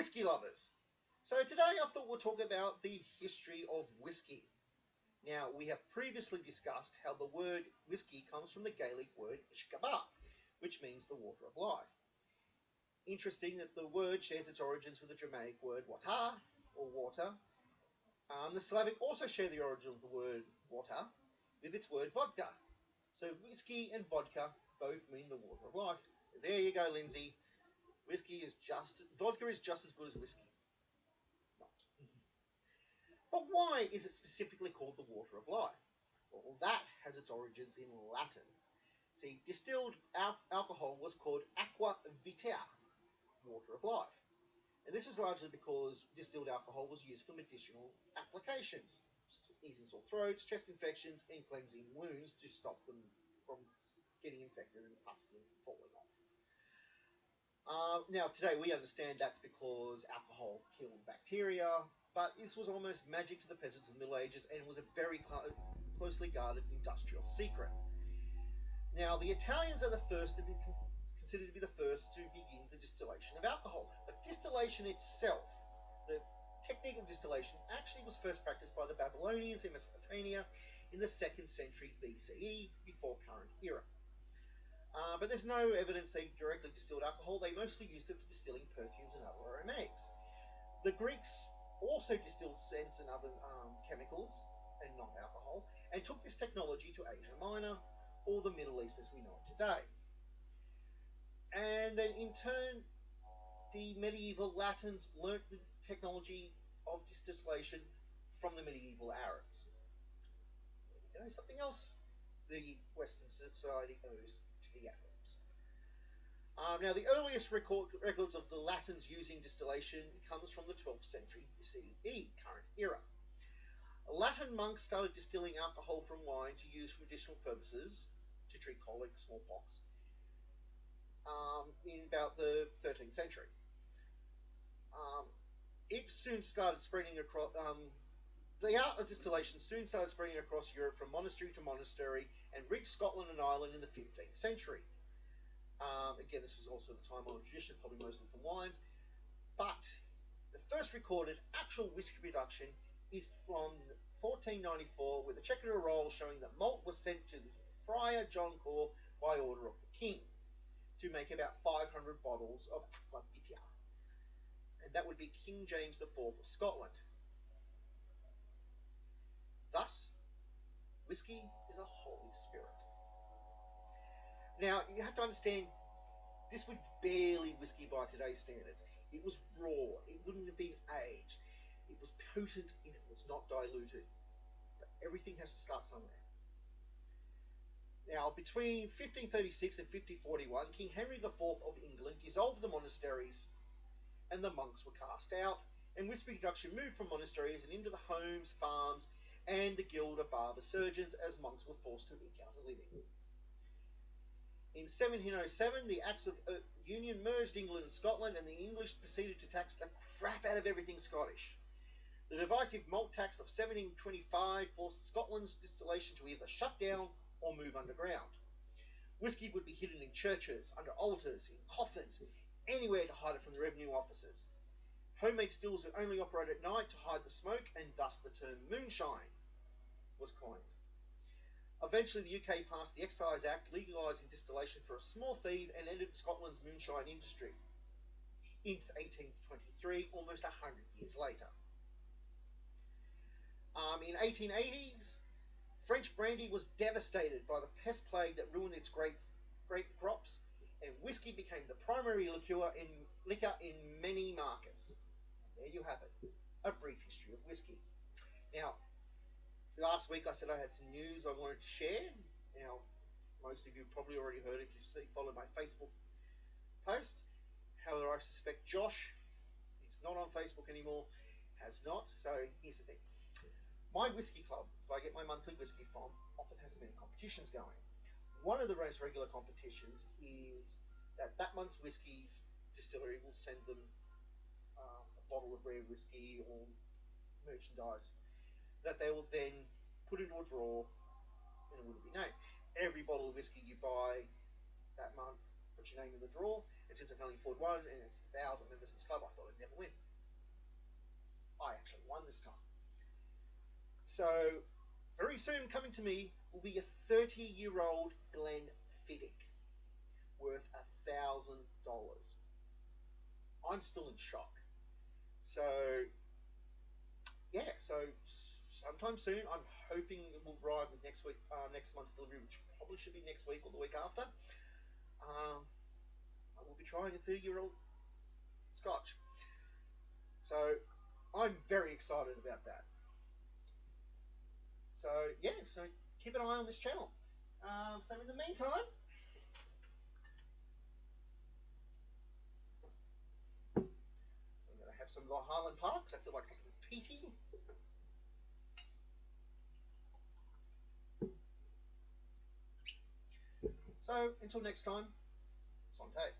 Whisky lovers. So today I thought we'll talk about the history of whisky. Now, we have previously discussed how the word whisky comes from the Gaelic word shkaba, which means the water of life. Interesting that the word shares its origins with the Germanic word water, or water. The Slavic also share the origin of the word water with its word vodka. So whisky and vodka both mean the water of life. There you go, Lindsay. Vodka is just as good as whisky. Not. But why is it specifically called the water of life? Well, that has its origins in Latin. See, distilled alcohol was called aqua vitea, water of life. And this was largely because distilled alcohol was used for medicinal applications, easing sore throats, chest infections, and cleansing wounds to stop them from getting infected and pus falling off. Now, today we understand that's because alcohol killed bacteria, but this was almost magic to the peasants of the Middle Ages and was a very closely guarded industrial secret. Now, the Italians are the first to be considered to be the first to begin the distillation of alcohol. But distillation itself, the technique of distillation, actually was first practiced by the Babylonians in Mesopotamia in the 2nd century BCE, before current era. But there's no evidence they directly distilled alcohol. They mostly used it for distilling perfumes and other aromatics. The Greeks also distilled scents and other chemicals, and not alcohol, and took this technology to Asia Minor, or the Middle East as we know it today. And then in turn, the medieval Latins learnt the technology of distillation from the medieval Arabs. There you go, something else the Western society owes to the Arabs. Now, the earliest records of the Latins using distillation comes from the 12th century CE, current era. Latin monks started distilling alcohol from wine to use for medicinal purposes, to treat colic, smallpox, in about the 13th century. It soon started spreading across. The art of distillation soon started spreading across Europe from monastery to monastery and reached Scotland and Ireland in the 15th century. Again, this was also the time-honored tradition, probably mostly from wines. But the first recorded actual whisky production is from 1494, with a check and a roll showing that malt was sent to the Friar John Core by order of the king to make about 500 bottles of aqua vitea. And that would be King James IV of Scotland. Thus, whisky is a holy spirit. Now, you have to understand, this was barely whisky by today's standards. It was raw, it wouldn't have been aged, it was potent and it was not diluted. But everything has to start somewhere. Now, between 1536 and 1541, King Henry IV of England dissolved the monasteries and the monks were cast out, and whisky production moved from monasteries and into the homes, farms, and the Guild of Barber Surgeons as monks were forced to eke out a living. In 1707, the Acts of Union merged England and Scotland, and the English proceeded to tax the crap out of everything Scottish. The divisive malt tax of 1725 forced Scotland's distillation to either shut down or move underground. Whisky would be hidden in churches, under altars, in coffins, anywhere to hide it from the revenue officers. Homemade stills would only operate at night to hide the smoke, and thus the term moonshine was coined. Eventually, the UK passed the Excise Act, legalising distillation for a small fee, and ended Scotland's moonshine industry in 1823, almost 100 years later. In 1880s, French brandy was devastated by the pest plague that ruined its grape crops, and whisky became the primary liquor in many markets. And there you have it, a brief history of whisky. Now, last week I said I had some news I wanted to share. Now, most of you probably already heard it if you followed my Facebook posts. However, I suspect Josh, who's not on Facebook anymore, has not. So here's the thing. My whisky club, if I get my monthly whisky from, often has many competitions going. One of the most regular competitions is that month's whiskies distillery will send them a bottle of rare whiskey or merchandise that they will then put into a drawer and it wouldn't be named. Every bottle of whiskey you buy that month put your name in the draw. And since I can only afford one, and it's 1,000 members in this club, I thought I'd never win. I actually won this time. So, very soon coming to me will be a 30-year-old Glenfiddich worth $1,000. I'm still in shock. So, yeah, so sometime soon, I'm hoping it will arrive with next month's delivery, which probably should be next week or the week after. I will be trying a 30-year-old Scotch. So, I'm very excited about that. So, yeah, so keep an eye on this channel. So in the meantime, I'm going to have some Long Highland Park, because I feel like something peaty. So, until next time, Santé.